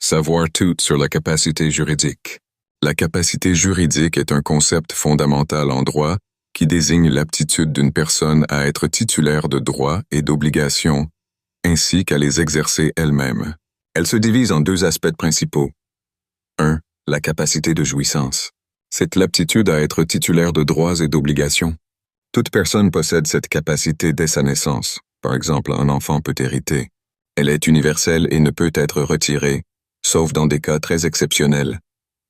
Savoir tout sur la capacité juridique. La capacité juridique est un concept fondamental en droit qui désigne l'aptitude d'une personne à être titulaire de droits et d'obligations, ainsi qu'à les exercer elle-même. Elle se divise en deux aspects principaux. 1. La capacité de jouissance. C'est l'aptitude à être titulaire de droits et d'obligations. Toute personne possède cette capacité dès sa naissance. Par exemple, un enfant peut hériter. Elle est universelle et ne peut être retirée, sauf dans des cas très exceptionnels,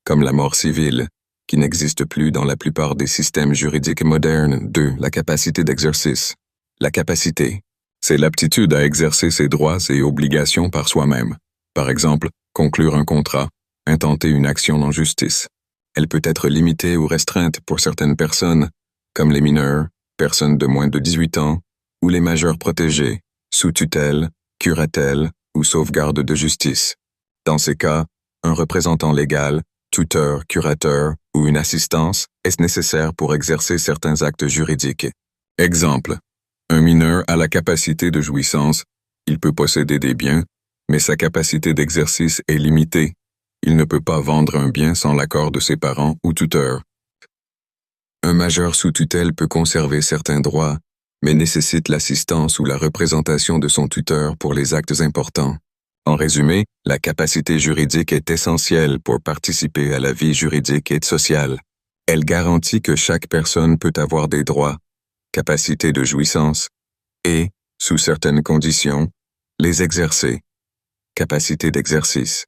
comme la mort civile, qui n'existe plus dans la plupart des systèmes juridiques modernes. 2. La capacité d'exercice. La capacité, c'est l'aptitude à exercer ses droits et obligations par soi-même. Par exemple, conclure un contrat, intenter une action en justice. Elle peut être limitée ou restreinte pour certaines personnes, comme les mineurs, personnes de moins de 18 ans, ou les majeurs protégés, sous tutelle, curatelle ou sauvegarde de justice. Dans ces cas, un représentant légal, tuteur, curateur ou une assistance est nécessaire pour exercer certains actes juridiques. Exemple. Un mineur a la capacité de jouissance, il peut posséder des biens, mais sa capacité d'exercice est limitée. Il ne peut pas vendre un bien sans l'accord de ses parents ou tuteurs. Un majeur sous tutelle peut conserver certains droits, mais nécessite l'assistance ou la représentation de son tuteur pour les actes importants. En résumé, la capacité juridique est essentielle pour participer à la vie juridique et sociale. Elle garantit que chaque personne peut avoir des droits, capacité de jouissance, et, sous certaines conditions, les exercer. Capacité d'exercice.